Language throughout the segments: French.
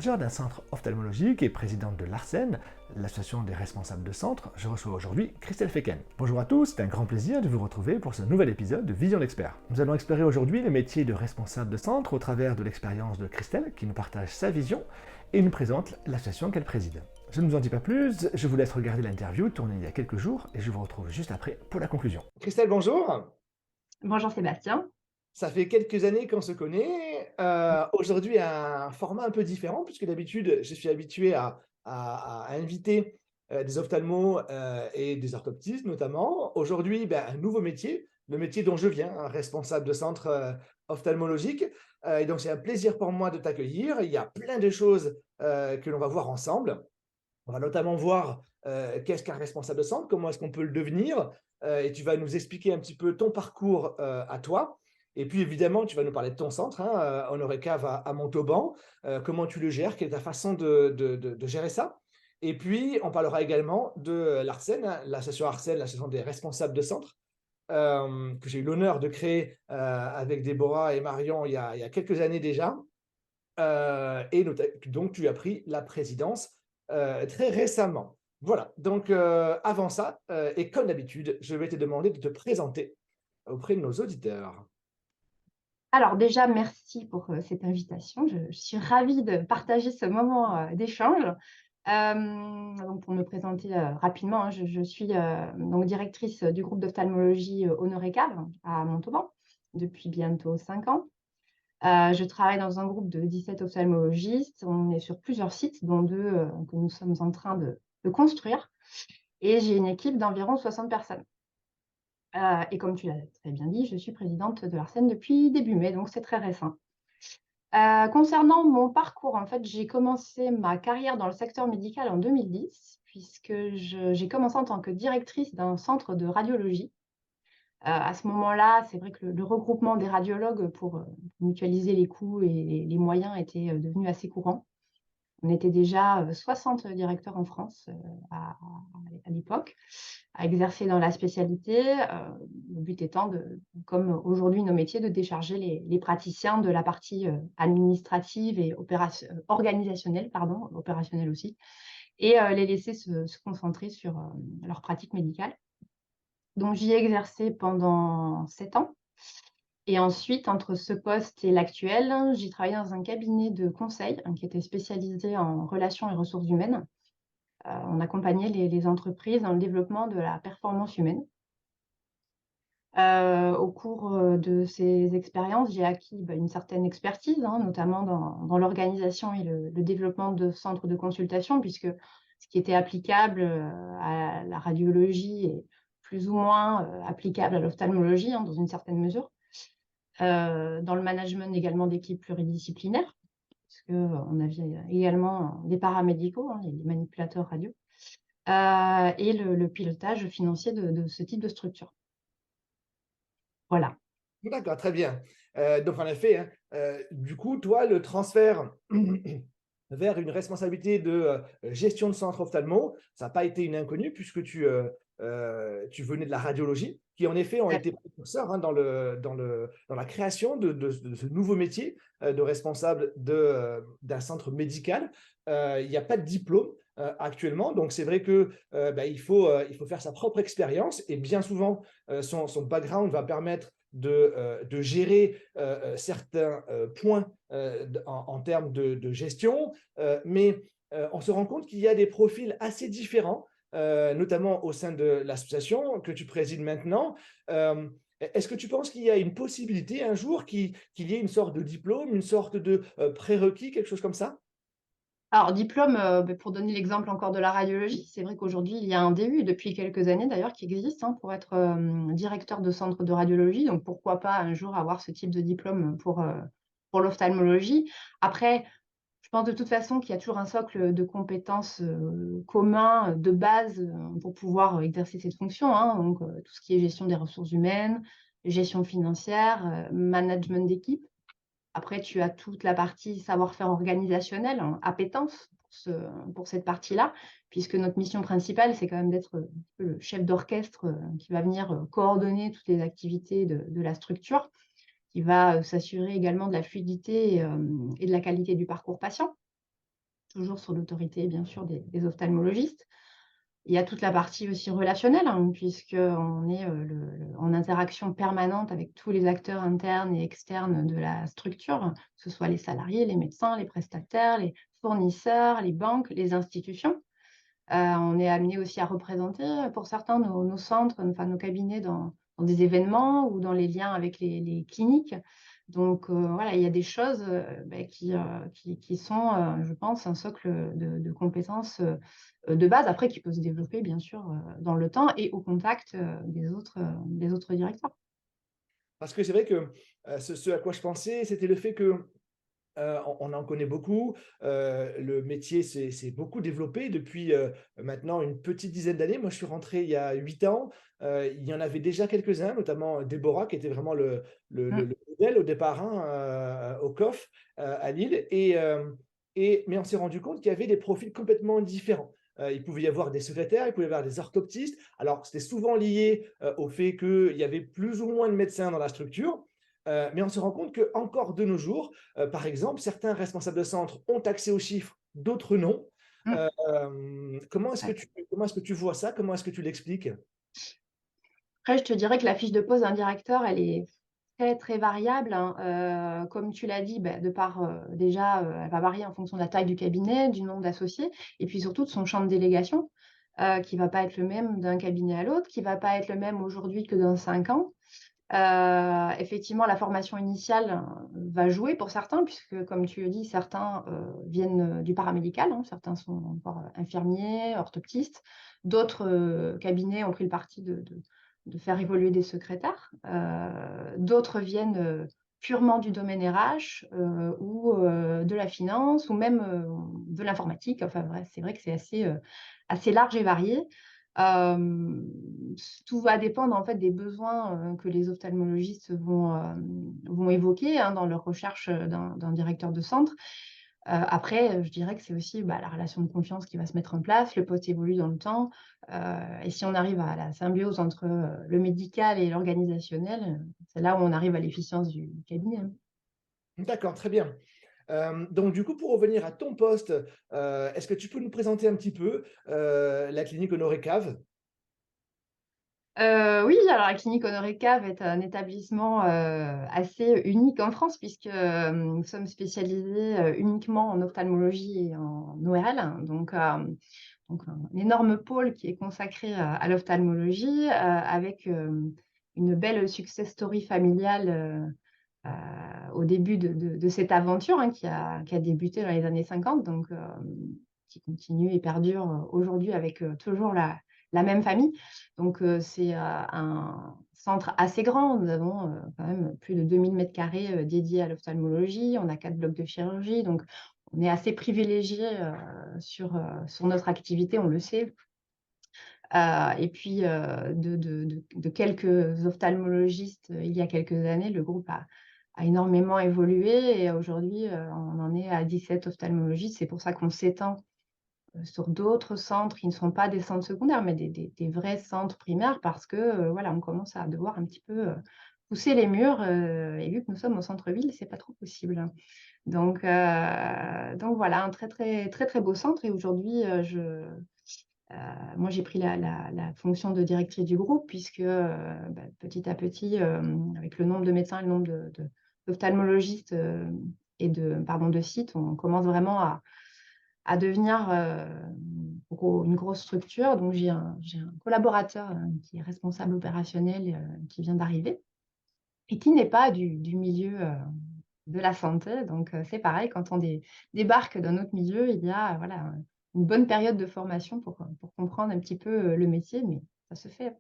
manager d'un centre ophtalmologique et présidente de l'ARSEN, l'association des responsables de centre. Je reçois aujourd'hui Christelle Fekken. Bonjour à tous, c'est un grand plaisir de vous retrouver pour ce nouvel épisode de Vision d'Expert. Nous allons explorer aujourd'hui le métier de responsable de centre au travers de l'expérience de Christelle qui nous partage sa vision et nous présente l'association qu'elle préside. Je ne vous en dis pas plus, je vous laisse regarder l'interview tournée il y a quelques jours et je vous retrouve juste après pour la conclusion. Christelle, bonjour. Bonjour Sébastien. Ça fait quelques années qu'on se connaît. Aujourd'hui, un format un peu différent, puisque d'habitude, je suis habitué à inviter des ophtalmos et des orthoptistes notamment. Aujourd'hui, un nouveau métier, le métier dont je viens, un responsable de centre ophtalmologique. Et donc, c'est un plaisir pour moi de t'accueillir. Il y a plein de choses que l'on va voir ensemble. On va notamment voir qu'est-ce qu'un responsable de centre, comment est-ce qu'on peut le devenir, et tu vas nous expliquer un petit peu ton parcours à toi. Et puis évidemment, tu vas nous parler de ton centre, Honoré Cave à Montauban, comment tu le gères, quelle est ta façon de gérer ça. Et puis, on parlera également de l'ARSEN, l'association ARSEN, l'association des responsables de centre, que j'ai eu l'honneur de créer avec Déborah et Marion il y a quelques années déjà. Et donc, tu as pris la présidence très récemment. Voilà, donc avant ça, et comme d'habitude, je vais te demander de te présenter auprès de nos auditeurs. Alors déjà, merci pour cette invitation. Je suis ravie de partager ce moment d'échange. Donc pour me présenter rapidement, hein, je suis donc directrice du groupe d'ophtalmologie Honoré Cave à Montauban depuis bientôt 5 ans. Je travaille dans un groupe de 17 ophtalmologistes. On est sur plusieurs sites, dont 2 que nous sommes en train de construire. Et j'ai une équipe d'environ 60 personnes. Et comme tu l'as très bien dit, je suis présidente de l'ARSEN depuis début mai, donc c'est très récent. Concernant mon parcours, en fait, j'ai commencé ma carrière dans le secteur médical en 2010, puisque j'ai commencé en tant que directrice d'un centre de radiologie. À ce moment-là, c'est vrai que le regroupement des radiologues pour mutualiser les coûts et les moyens était devenu assez courant. On était déjà 60 directeurs en France à l'époque, à exercer dans la spécialité. Le but étant, comme aujourd'hui nos métiers, de décharger les praticiens de la partie administrative et organisationnelle, opérationnelle aussi, et les laisser se concentrer sur leur pratique médicale. Donc j'y ai exercé pendant 7 ans. Et ensuite, entre ce poste et l'actuel, j'ai travaillé dans un cabinet de conseil qui était spécialisé en relations et ressources humaines. On accompagnait les entreprises dans le développement de la performance humaine. Au cours de ces expériences, j'ai acquis une certaine expertise, notamment dans l'organisation et le développement de centres de consultation, puisque ce qui était applicable à la radiologie est plus ou moins applicable à l'ophtalmologie, dans une certaine mesure. Dans le management également d'équipes pluridisciplinaires, parce qu'on avait également des paramédicaux, les manipulateurs radio, et le pilotage financier de ce type de structure. Voilà. D'accord, très bien. Donc en effet, du coup, toi, le transfert vers une responsabilité de gestion de centre ophtalmo, ça n'a pas été une inconnue puisque tu venais de la radiologie, qui en effet ont été précurseurs dans la création de ce nouveau métier de responsable d'un centre médical. Il n'y a pas de diplôme actuellement, donc c'est vrai que il faut faire sa propre expérience et bien souvent son background va permettre de gérer certains points en termes de gestion, mais on se rend compte qu'il y a des profils assez différents, notamment au sein de l'association que tu présides maintenant. Est-ce que tu penses qu'il y a une possibilité un jour qu'il y ait une sorte de diplôme, une sorte de prérequis, quelque chose comme ça? Alors, diplôme, pour donner l'exemple encore de la radiologie, c'est vrai qu'aujourd'hui, il y a un DU depuis quelques années d'ailleurs qui existe pour être directeur de centre de radiologie. Donc, pourquoi pas un jour avoir ce type de diplôme pour l'ophtalmologie. Après, je pense de toute façon qu'il y a toujours un socle de compétences commun, de base, pour pouvoir exercer cette fonction. Donc, tout ce qui est gestion des ressources humaines, gestion financière, management d'équipe. Après, tu as toute la partie savoir-faire organisationnel, appétence pour cette partie-là, puisque notre mission principale, c'est quand même d'être le chef d'orchestre qui va venir coordonner toutes les activités de la structure, qui va s'assurer également de la fluidité et de la qualité du parcours patient. toujours sous l'autorité, bien sûr, des ophtalmologistes. Il y a toute la partie aussi relationnelle, hein, puisqu'on est, en interaction permanente avec tous les acteurs internes et externes de la structure, que ce soit les salariés, les médecins, les prestataires, les fournisseurs, les banques, les institutions. On est amené aussi à représenter, pour certains, nos centres, enfin nos cabinets dans des événements ou dans les liens avec les cliniques. Donc, voilà, il y a des choses, qui sont, je pense, un socle de compétences, de base, après qui peut se développer bien sûr, dans le temps et au contact, des autres directeurs. Parce que c'est vrai que, ce à quoi je pensais, c'était le fait que, on en connaît beaucoup, le métier s'est beaucoup développé depuis, maintenant une petite dizaine d'années. Moi, je suis rentré il y a 8 ans, il y en avait déjà quelques-uns, notamment Déborah qui était vraiment Mmh, le modèle au départ, hein, au COF, à Lille mais on s'est rendu compte qu'il y avait des profils complètement différents. Il pouvait y avoir des secrétaires, il pouvait y avoir des orthoptistes. Alors, c'était souvent lié, au fait qu'il y avait plus ou moins de médecins dans la structure, mais on se rend compte qu'encore de nos jours, par exemple, certains responsables de centre ont accès aux chiffres, d'autres non. mmh, ouais. Comment est-ce que tu vois ça? Comment est-ce que tu l'expliques? Après, je te dirais que la fiche de poste d'un directeur, elle est très, très variable, hein. Comme tu l'as dit, bah, de par, déjà, elle va varier en fonction de la taille du cabinet, du nombre d'associés et puis surtout de son champ de délégation, qui va pas être le même d'un cabinet à l'autre, qui va pas être le même aujourd'hui que dans 5 ans. Effectivement, la formation initiale, va jouer pour certains puisque comme tu le dis, certains, viennent, du paramédical, hein. Certains sont encore, infirmiers, orthoptistes. D'autres, cabinets ont pris le parti de faire évoluer des secrétaires. D'autres viennent, purement du domaine RH, ou, de la finance ou même, de l'informatique. Enfin bref, c'est vrai que c'est assez, assez large et varié. Hem, Tout va dépendre en fait des besoins, que les ophtalmologistes vont évoquer, hein, dans leur recherche, d'un directeur de centre. Après, je dirais que c'est aussi, bah, la relation de confiance qui va se mettre en place, le poste évolue dans le temps, et si on arrive à la symbiose entre, le médical et l'organisationnel, c'est là où on arrive à l'efficience du cabinet, hein. D'accord, très bien. Donc du coup, pour revenir à ton poste, est-ce que tu peux nous présenter un petit peu, la clinique Honoré Cave? Oui, alors la clinique Honoré Cave est un établissement, assez unique en France puisque, nous sommes spécialisés, uniquement en ophtalmologie et en ORL. Donc un énorme pôle qui est consacré à l'ophtalmologie, avec, une belle success story familiale, au début de cette aventure, hein, qui a débuté dans les années 50, donc qui continue et perdure, aujourd'hui avec, toujours la même famille. Donc c'est, un centre assez grand. Nous avons, quand même plus de 2 000 m², dédiés à l'ophtalmologie. On a 4 blocs de chirurgie, donc on est assez privilégiés, sur notre activité, on le sait. Et puis, de quelques ophtalmologistes, il y a quelques années, le groupe a énormément évolué et aujourd'hui, on en est à 17 ophtalmologistes. C'est pour ça qu'on s'étend, sur d'autres centres qui ne sont pas des centres secondaires, mais des vrais centres primaires parce que, voilà, on commence à devoir un petit peu, pousser les murs, et vu que nous sommes au centre-ville, c'est pas trop possible. Donc voilà, un très, très, très, très beau centre et aujourd'hui, moi, j'ai pris la fonction de directrice du groupe puisque, petit à petit, avec le nombre de médecins et le nombre d'ophtalmologistes, et de sites, on commence vraiment à devenir, une grosse structure. Donc j'ai un collaborateur, qui est responsable opérationnel, qui vient d'arriver et qui n'est pas du milieu, de la santé. Donc c'est pareil, quand on débarque dans notre milieu, il y a, voilà, une bonne période de formation pour comprendre un petit peu, le métier, mais ça se fait.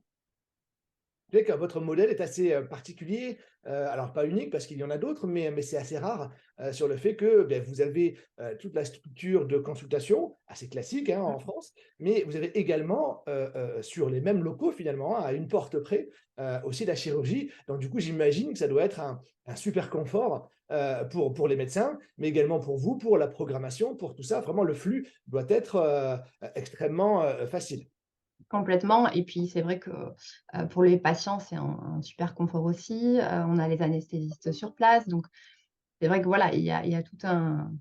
C'est que votre modèle est assez, particulier, alors pas unique parce qu'il y en a d'autres, mais c'est assez rare, sur le fait que, beh, vous avez, toute la structure de consultation, assez classique, hein, en France, mais vous avez également, sur les mêmes locaux finalement, à une porte près, aussi la chirurgie. Donc du coup, j'imagine que ça doit être un super confort, pour les médecins, mais également pour vous, pour la programmation, pour tout ça. Vraiment le flux doit être, extrêmement, facile. Complètement et puis c'est vrai que, pour les patients, c'est un super confort aussi, on a les anesthésistes sur place, donc c'est vrai que voilà, il y a tout un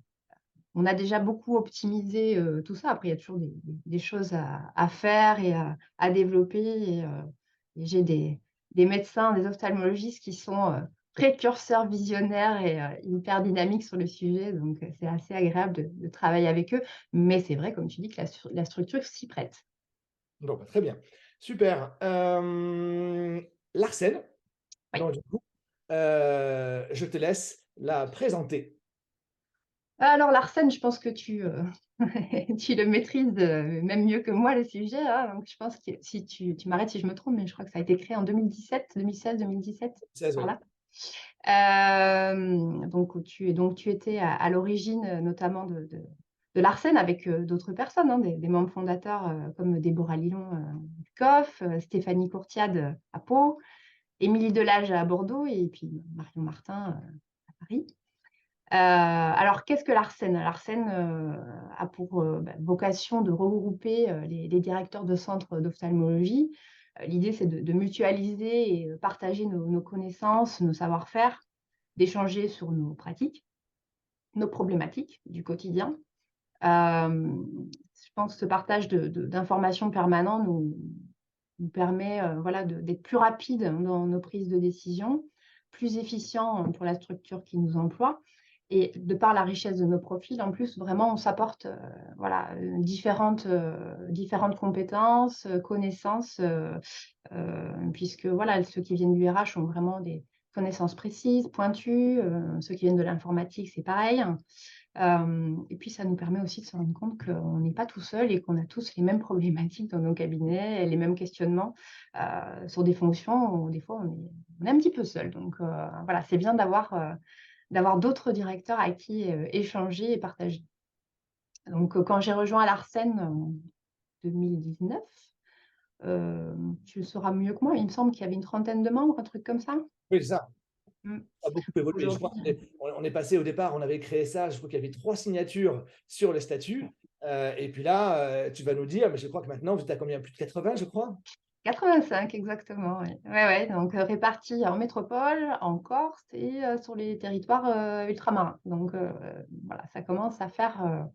on a déjà beaucoup optimisé, tout ça. Après, il y a toujours des choses à faire et à développer et j'ai des médecins, des ophtalmologistes qui sont, précurseurs, visionnaires et hyper dynamiques sur le sujet, donc c'est assez agréable de travailler avec eux. Mais c'est vrai, comme tu dis, que la structure s'y prête. Bon, bah, très bien. Super. Larsen, Oui. donc du coup, je te laisse la présenter. Alors l'arsène, je pense que tu, tu le maîtrises, même mieux que moi le sujet, hein, donc je pense que si tu m'arrêtes si je me trompe, mais je crois que ça a été créé en 2016-2017, 16, par oui. là. Donc tu étais à l'origine, notamment de l'Arsène avec, d'autres personnes, hein, des membres fondateurs, comme Déborah Lilon, du COF, Stéphanie Courtiade, à Pau, Émilie Delage à Bordeaux et puis Marion Martin, à Paris. Alors qu'est-ce que l'Arsène? L'Arsène, a pour, vocation de regrouper, les directeurs de centres d'ophtalmologie. L'idée, c'est de mutualiser et partager nos connaissances, nos savoir-faire, d'échanger sur nos pratiques, nos problématiques du quotidien. Je pense que ce partage d'informations permanent nous permet, voilà, d'être plus rapide dans nos prises de décision, plus efficient pour la structure qui nous emploie et de par la richesse de nos profils, en plus, vraiment, on s'apporte, voilà, différentes compétences, connaissances, puisque, voilà, ceux qui viennent du RH ont vraiment des connaissances précises, pointues, ceux qui viennent de l'informatique, c'est pareil. Et puis ça nous permet aussi de se rendre compte qu'on n'est pas tout seul et qu'on a tous les mêmes problématiques dans nos cabinets et les mêmes questionnements, sur des fonctions où des fois on est un petit peu seul. Donc, voilà, c'est bien d'avoir d'autres directeurs à qui, échanger et partager. Donc, quand j'ai rejoint l'Arsène en 2019, tu le sauras mieux que moi, il me semble qu'il y avait une trentaine de membres, un truc comme ça? Oui, c'est ça. Mmh. Ça a beaucoup évolué. Je Aujourd'hui, crois qu'on est passé au départ, on avait créé ça, je crois qu'il y avait 3 signatures sur les statuts. Et puis là, tu vas nous dire, mais je crois que maintenant, vous êtes à combien? Plus de 80, je crois? 85 exactement, oui. Ouais, ouais, donc répartis en métropole, en Corse et sur les territoires, ultramarins. Donc voilà, ça commence à faire, un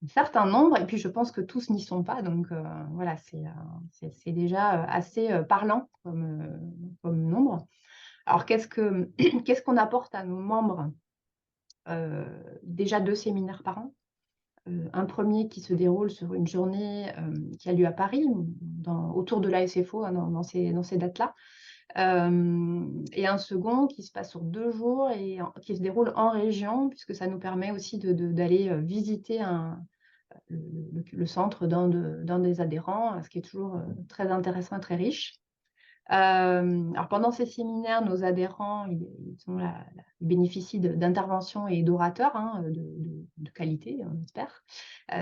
certain nombre et puis je pense que tous n'y sont pas donc voilà, c'est déjà, assez, parlant comme nombre. Alors qu'est-ce qu'on apporte à nos membres? Déjà 2 séminaires par an. Un premier qui se déroule sur une journée, qui a lieu à Paris, autour de l'ASFO, hein, dans ces dates-là. Et un second qui se passe sur 2 jours et qui se déroule en région, puisque ça nous permet aussi d'aller visiter le centre d'un des adhérents, ce qui est toujours très intéressant et très riche. Alors pendant ces séminaires, nos adhérents, ils bénéficient d'interventions et d'orateurs, hein, de qualité, on espère,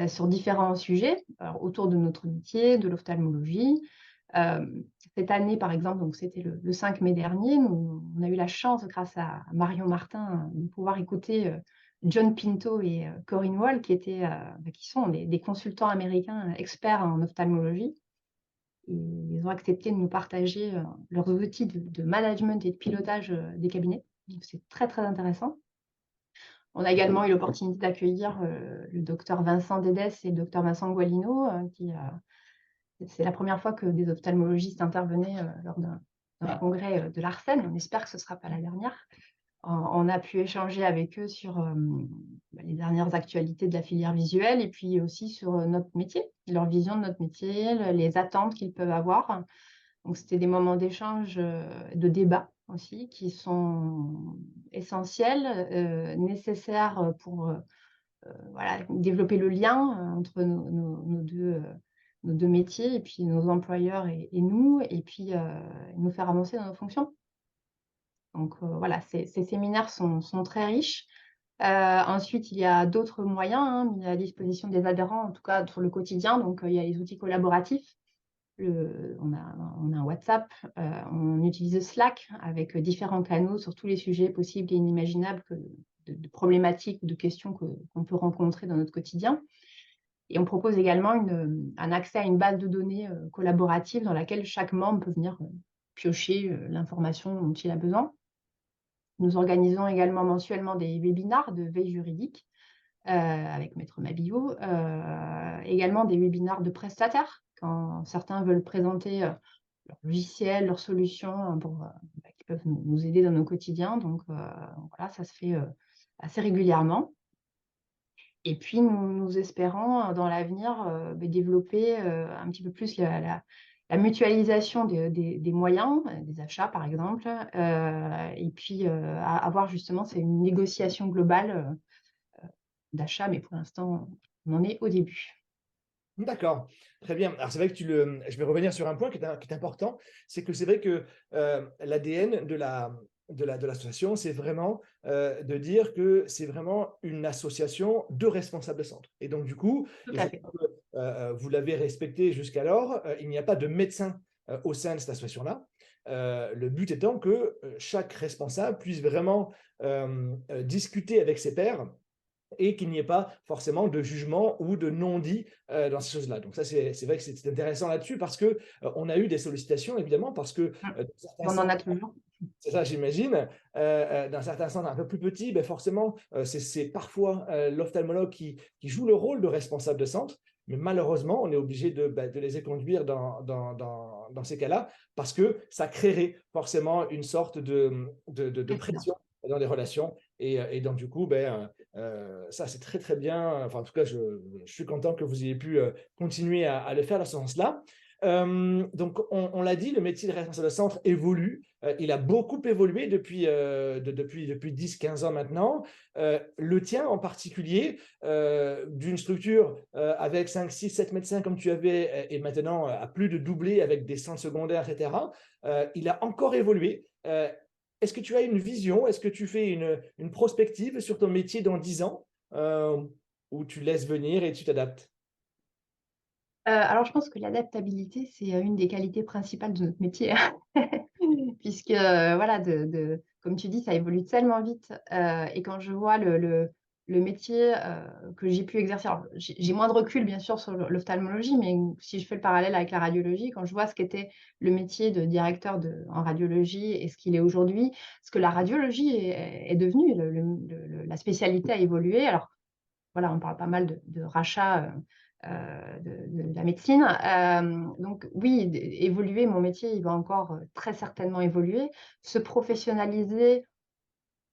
sur différents sujets, alors autour de notre métier, de l'ophtalmologie. Cette année, par exemple, donc c'était le 5 mai dernier, on a eu la chance, grâce à Marion Martin, de pouvoir écouter, John Pinto et Corinne Wall, qui sont des consultants américains experts en ophtalmologie. Ils ont accepté de nous partager, leurs outils de management et de pilotage, des cabinets. Donc c'est très, très intéressant. On a également eu l'opportunité d'accueillir, le docteur Vincent Dédès et le docteur Vincent Gualino, c'est la première fois que des ophtalmologistes intervenaient, lors d'un congrès, de l'Arsène. On espère que ce ne sera pas la dernière. On a pu échanger avec eux sur, les dernières actualités de la filière visuelle et puis aussi sur, notre métier, leur vision de notre métier, les attentes qu'ils peuvent avoir. Donc c'était des moments d'échange, de débat aussi qui sont essentiels, nécessaires, pour, voilà, développer le lien, entre nos 2 métiers et puis nos employeurs et nous et puis, nous faire avancer dans nos fonctions. Donc voilà, ces séminaires sont très riches. Ensuite, il y a d'autres moyens, hein, mis à disposition des adhérents, en tout cas sur le quotidien. Donc il y a les outils collaboratifs. On a un WhatsApp, on utilise Slack avec différents canaux sur tous les sujets possibles et inimaginables de problématiques ou de questions qu'on peut rencontrer dans notre quotidien. Et on propose également un accès à une base de données collaborative dans laquelle chaque membre peut venir piocher l'information dont il a besoin. Nous organisons également mensuellement des webinars de veille juridique avec Maître Mabillot. Également des webinaires de prestataires, quand certains veulent présenter leur logiciel, leurs solutions qui peuvent nous aider dans nos quotidiens. Donc voilà, ça se fait assez régulièrement. Et puis nous espérons dans l'avenir développer un petit peu plus la mutualisation des moyens, des achats par exemple, et puis avoir justement c'est une négociation globale d'achat, mais pour l'instant on en est au début. D'accord, très bien. Alors c'est vrai que je vais revenir sur un point qui est important, c'est que c'est vrai que l'ADN de l'association, c'est vraiment de dire que c'est vraiment une association de responsables de centre. Et donc du coup, Tout et je à fait. crois que vous l'avez respecté jusqu'alors, il n'y a pas de médecin au sein de cette association-là. Le but étant que chaque responsable puisse vraiment discuter avec ses pairs et qu'il n'y ait pas forcément de jugement ou de non-dit dans ces choses-là. Donc ça, c'est vrai que c'est intéressant là-dessus parce que on a eu des sollicitations, évidemment, parce que dans certains On en centres, a toujours. c'est ça, j'imagine, dans certains centres un peu plus petits, ben forcément, c'est parfois l'ophtalmologue qui joue le rôle de responsable de centre, mais malheureusement, on est obligé de les conduire dans ces cas-là parce que ça créerait forcément une sorte de Précédent. pression dans les relations. Et donc, du coup, ça, c'est très, très bien. Enfin, en tout cas, je suis content que vous ayez pu continuer à le faire dans ce sens-là. Donc, on l'a dit, le métier de responsable de centre évolue. Il a beaucoup évolué depuis 10-15 ans maintenant. Le tien en particulier, d'une structure avec 5, 6, 7 médecins comme tu avais, et maintenant à plus de doubler avec des centres secondaires, etc., il a encore évolué. Est-ce que tu as une vision? Est-ce que tu fais une prospective sur ton métier dans 10 ans ou tu laisses venir et tu t'adaptes? Alors je pense que l'adaptabilité, c'est une des qualités principales de notre métier, hein. Puisque, voilà, comme tu dis, ça évolue tellement vite, et quand je vois le métier, que j'ai pu exercer, alors j'ai moins de recul bien sûr sur l'ophtalmologie, mais si je fais le parallèle avec la radiologie, quand je vois ce qu'était le métier de directeur en radiologie et ce qu'il est aujourd'hui, ce que la radiologie est devenue, la spécialité a évolué. Alors voilà, on parle pas mal de rachats, de la médecine. Donc oui, évoluer, mon métier, il va encore très certainement évoluer. Se professionnaliser,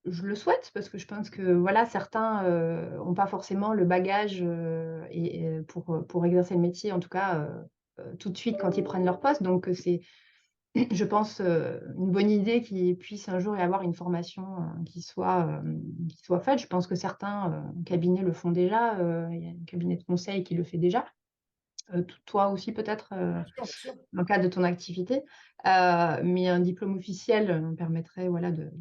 je le souhaite parce que je pense que voilà, certains ont pas forcément le bagage pour exercer le métier, en tout cas tout de suite quand ils prennent leur poste. Donc c'est je pense, une bonne idée qu'il puisse un jour y avoir une formation, qui soit faite. Je pense que certains, cabinets le font déjà, il y a un cabinet de conseil qui le fait déjà. Toi aussi peut-être, Bien sûr, bien sûr. dans le cadre de ton activité. Mais un diplôme officiel, permettrait voilà de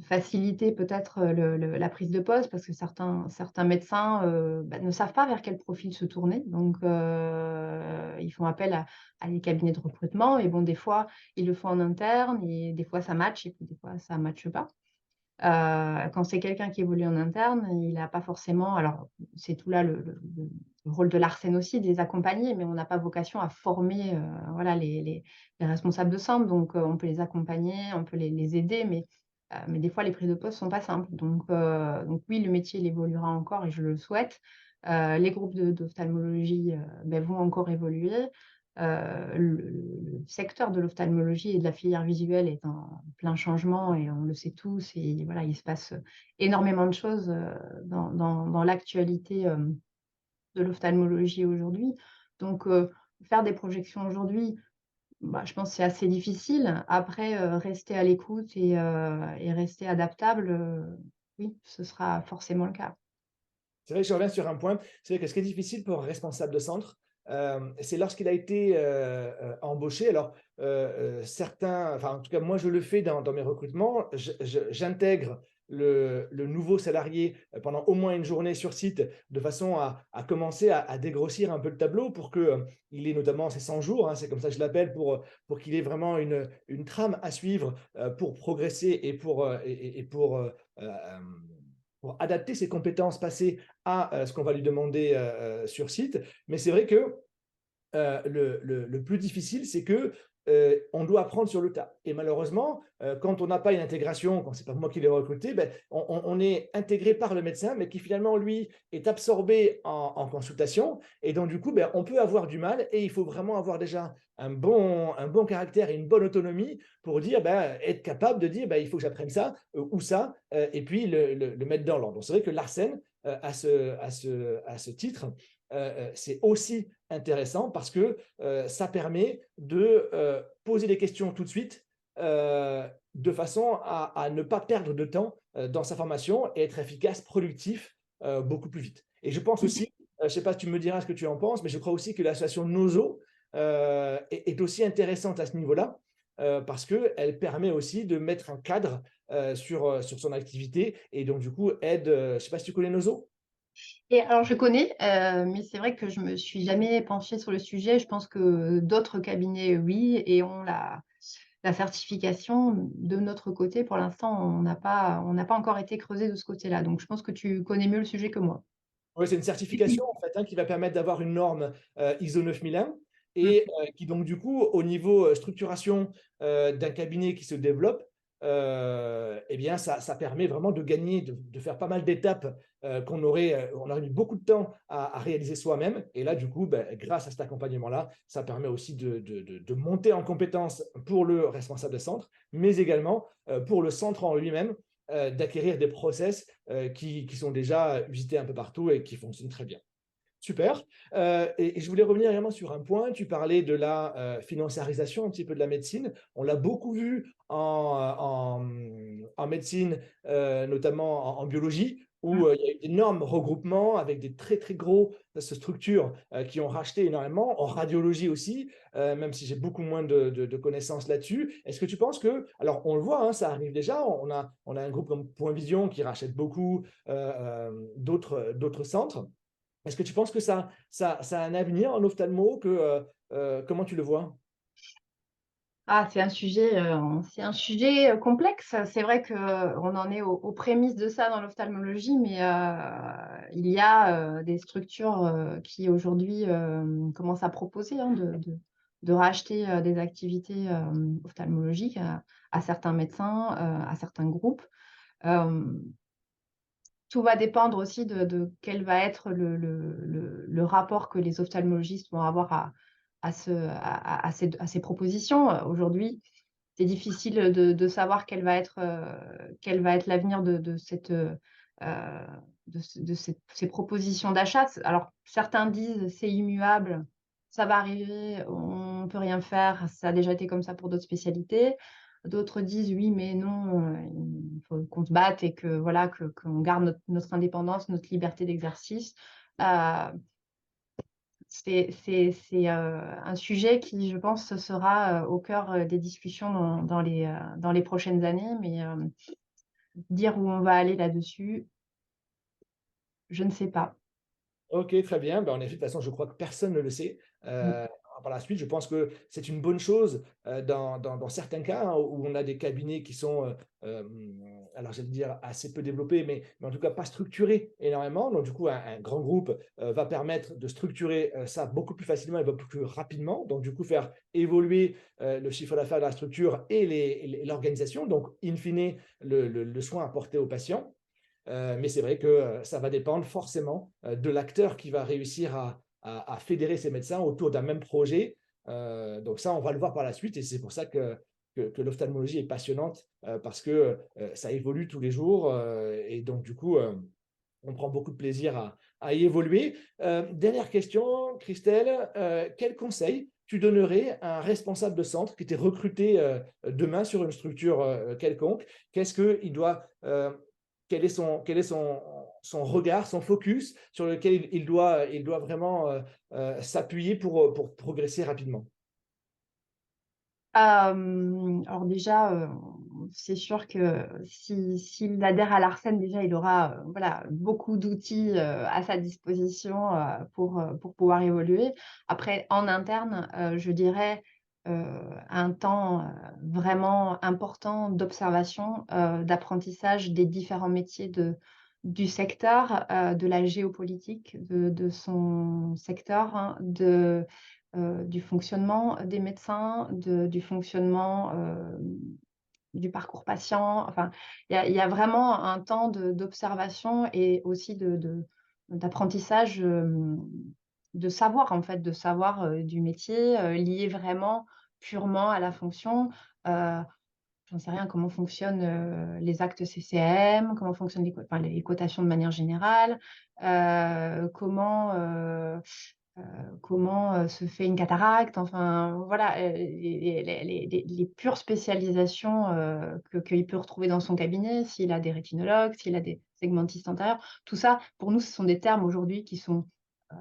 faciliter peut-être, la prise de poste parce que certains médecins, ne savent pas vers quel profil se tourner. Donc ils font appel à des cabinets de recrutement et bon, des fois, ils le font en interne et des fois ça match et puis des fois ça matche pas. Quand c'est quelqu'un qui évolue en interne, il a pas forcément alors c'est tout là le rôle de l'ARSEN aussi, de les accompagner, mais on n'a pas vocation à former, voilà les responsables de centre. Donc on peut les accompagner, on peut les aider, mais des fois les prises de poste sont pas simples. Donc oui, le métier il évoluera encore et je le souhaite. Les groupes d'ophtalmologie, vont encore évoluer. Le secteur de l'ophtalmologie et de la filière visuelle est en plein changement et on le sait tous et voilà, il se passe énormément de choses, dans l'actualité, de l'ophtalmologie aujourd'hui. Donc faire des projections aujourd'hui, je pense que c'est assez difficile. Après, rester à l'écoute et rester adaptable, oui, ce sera forcément le cas. C'est vrai que je reviens sur un point. C'est vrai que ce qui est difficile pour un responsable de centre, c'est lorsqu'il a été embauché. Alors, certains, enfin, en tout cas, moi, je le fais dans mes recrutements. J'intègre le nouveau salarié pendant au moins une journée sur site de façon à commencer à dégrossir un peu le tableau pour qu'il ait notamment ses 100 jours, hein, c'est comme ça que je l'appelle, pour qu'il ait vraiment une trame à suivre pour progresser et pour adapter ses compétences passées à ce qu'on va lui demander sur site. Mais c'est vrai que le plus difficile, c'est que on doit apprendre sur le tas. Et malheureusement, quand on n'a pas une intégration, quand ce n'est pas moi qui l'ai recruté, ben, on est intégré par le médecin, mais qui finalement, lui, est absorbé en consultation. Et donc, du coup, ben, on peut avoir du mal et il faut vraiment avoir déjà un bon caractère et une bonne autonomie pour dire, ben, être capable de dire, ben, il faut que j'apprenne ça ou ça, et puis le mettre dans l'ordre. Donc, c'est vrai que l'Arsène, à ce titre, c'est aussi intéressant parce que ça permet de poser des questions tout de suite de façon à ne pas perdre de temps dans sa formation et être efficace, productif beaucoup plus vite. Et je pense aussi, je ne sais pas si tu me diras ce que tu en penses, mais je crois aussi que l'association Nozo est aussi intéressante à ce niveau-là parce qu'elle permet aussi de mettre un cadre sur son activité et donc du coup aide, je ne sais pas si tu connais Nozo. Et alors, je connais, mais c'est vrai que je me suis jamais penchée sur le sujet. Je pense que d'autres cabinets, oui, et ont la certification. De notre côté, pour l'instant, on n'a pas encore été creusé de ce côté-là. Donc, je pense que tu connais mieux le sujet que moi. Oui, c'est une certification en fait, hein, qui va permettre d'avoir une norme ISO 9001 Mm. et qui donc du coup au niveau structuration d'un cabinet qui se développe, eh bien ça permet vraiment de gagner, de faire pas mal d'étapes on aurait mis beaucoup de temps à réaliser soi-même. Et là du coup, ben, grâce à cet accompagnement-là, ça permet aussi de monter en compétences pour le responsable de centre, mais également pour le centre en lui-même d'acquérir des process qui sont déjà visités un peu partout et qui fonctionnent très bien. Super. Et je voulais revenir également sur un point. Tu parlais de la financiarisation un petit peu de la médecine. On l'a beaucoup vu en médecine, notamment en biologie, Mm. où il y a eu d'énormes regroupements avec des très, très gros structures qui ont racheté énormément. En radiologie aussi, même si j'ai beaucoup moins de connaissances là-dessus. Est-ce que tu penses que, alors on le voit, hein, ça arrive déjà, on a un groupe comme Point Vision qui rachète beaucoup d'autres centres. Est-ce que tu penses que ça a un avenir en ophtalmo comment tu le vois? Ah, c'est un sujet complexe. C'est vrai qu'on en est aux prémices de ça dans l'ophtalmologie, mais il y a des structures qui aujourd'hui commencent à proposer, hein, de racheter des activités ophtalmologiques à certains médecins, à certains groupes. Euh, Tout va dépendre aussi de quel va être le rapport que les ophtalmologistes vont avoir à ces propositions. Aujourd'hui, c'est difficile de savoir quel va être l'avenir ces propositions d'achat. Alors, certains disent c'est immuable, ça va arriver, on ne peut rien faire, ça a déjà été comme ça pour d'autres spécialités. D'autres disent oui, mais non, il faut qu'on se batte et que voilà, qu'on garde notre indépendance, notre liberté d'exercice. Euh, c'est un sujet qui, je pense, sera au cœur des discussions dans les prochaines années, mais dire où on va aller là-dessus, je ne sais pas. Ok, très bien. Ben, en effet, de toute façon, je crois que personne ne le sait. Mm. Par la suite, je pense que c'est une bonne chose dans certains cas hein, où on a des cabinets qui sont, alors j'allais dire, assez peu développés, mais en tout cas pas structurés énormément. Donc, du coup, un grand groupe va permettre de structurer ça beaucoup plus facilement et beaucoup plus rapidement. Donc, du coup, faire évoluer le chiffre d'affaires de la structure et l'organisation. Donc, in fine, le soin apporté aux patients. Mais c'est vrai que ça va dépendre forcément de l'acteur qui va réussir à fédérer ses médecins autour d'un même projet. Donc ça, on va le voir par la suite et c'est pour ça que l'ophtalmologie est passionnante parce que ça évolue tous les jours et donc du coup, on prend beaucoup de plaisir à y évoluer. Dernière question, Christelle, quel conseil tu donnerais à un responsable de centre qui était recruté demain sur une structure quelconque? Qu'est-ce qu'il doit, quel est son regard, son focus sur lequel il doit vraiment s'appuyer pour progresser rapidement? Alors déjà, c'est sûr que s'il adhère à l'Arsène, déjà, il aura voilà, beaucoup d'outils à sa disposition pour pouvoir évoluer. Après, en interne, je dirais un temps vraiment important d'observation, d'apprentissage des différents métiers du secteur, de la géopolitique de son secteur, hein, du fonctionnement des médecins, du fonctionnement, du parcours patient. Enfin, il y a vraiment un temps d'observation et aussi d'apprentissage, de savoir, en fait, de savoir, du métier, lié vraiment purement à la fonction. Heu, J'en sais rien, comment fonctionnent, les actes CCM, comment fonctionnent les cotations de manière générale, comment, se fait une cataracte, enfin voilà, les pures spécialisations, qu'il peut retrouver dans son cabinet, s'il a des rétinologues, s'il a des segmentistes antérieurs. Tout ça, pour nous, ce sont des termes aujourd'hui qui sont, heu,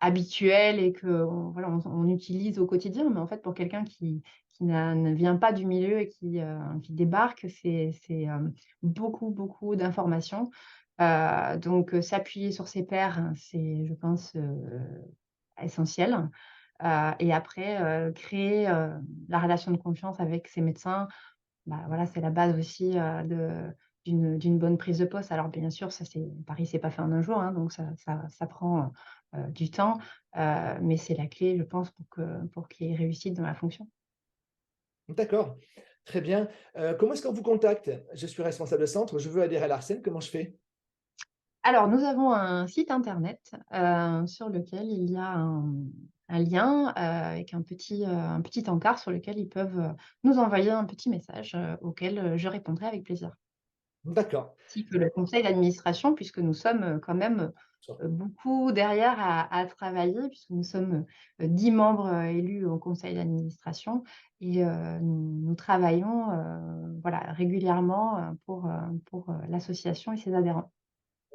habituels et qu'on voilà, on utilise au quotidien. Mais en fait, pour quelqu'un qui ne vient pas du milieu et qui débarque, beaucoup, beaucoup d'informations. Donc s'appuyer sur ses pairs, hein, c'est, je pense, essentiel. Et après, créer, la relation de confiance avec ses médecins, bah, voilà, c'est la base aussi, d'une bonne prise de poste. Alors bien sûr, ça c'est Paris, c'est pas fait en un jour, hein, donc ça prend, du temps, mais c'est la clé, je pense, pour qu'il y ait réussite dans la fonction. D'accord, très bien. Comment est-ce qu'on vous contacte? Je suis responsable de centre, je veux adhérer à l'ARSEN, comment je fais? Alors, nous avons un site internet, sur lequel il y a un lien, avec un petit encart sur lequel ils peuvent, nous envoyer un petit message, auquel, je répondrai avec plaisir. D'accord. Ainsi que le conseil d'administration, puisque nous sommes, quand même, beaucoup derrière à travailler, puisque nous sommes, 10 membres, élus au conseil d'administration et nous travaillons, voilà, régulièrement, pour l'association et ses adhérents.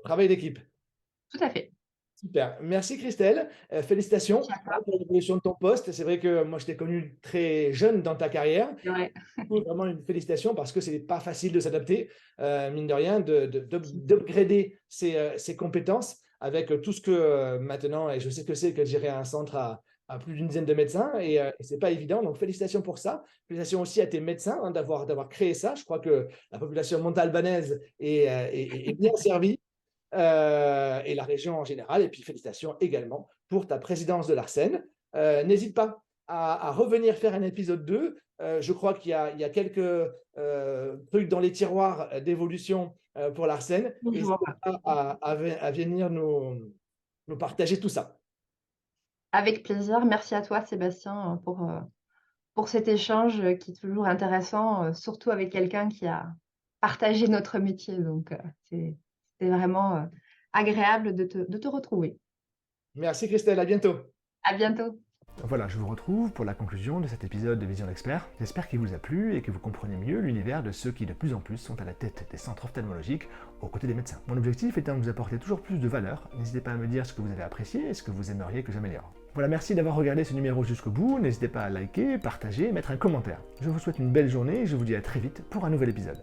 Travail d'équipe. Tout à fait. Super. Merci Christelle. Félicitations Merci à toi. pour l'évolution de ton poste. C'est vrai que moi, je t'ai connu très jeune dans ta carrière. C'est vrai. Vraiment une félicitation parce que c'est pas facile de s'adapter, mine de rien, Si. d'upgrader ses compétences avec tout ce que maintenant, et je sais ce que c'est que de gérer un centre à plus d'une dizaine de médecins et c'est pas évident. Donc félicitations pour ça. Félicitations aussi à tes médecins hein, d'avoir créé ça. Je crois que la population montalbanaise est bien servie et la région en général. Et puis félicitations également pour ta présidence de l'ARSEN. N'hésite pas à revenir faire un épisode 2. Je crois qu'il y a quelques trucs dans les tiroirs d'évolution pour l'ARSEN. N'hésite Bonjour. pas à venir nous partager tout ça. Avec plaisir. Merci à toi, Sébastien, pour cet échange, qui est toujours intéressant, surtout avec quelqu'un qui a partagé notre métier. Donc, c'était vraiment, agréable de te retrouver. Merci Christelle, à bientôt. À bientôt. Voilà, je vous retrouve pour la conclusion de cet épisode de Vision d'Expert. J'espère qu'il vous a plu et que vous comprenez mieux l'univers de ceux qui de plus en plus sont à la tête des centres ophtalmologiques aux côtés des médecins. Mon objectif étant de vous apporter toujours plus de valeur, n'hésitez pas à me dire ce que vous avez apprécié et ce que vous aimeriez que j'améliore. Voilà, merci d'avoir regardé ce numéro jusqu'au bout, n'hésitez pas à liker, partager, mettre un commentaire. Je vous souhaite une belle journée et je vous dis à très vite pour un nouvel épisode.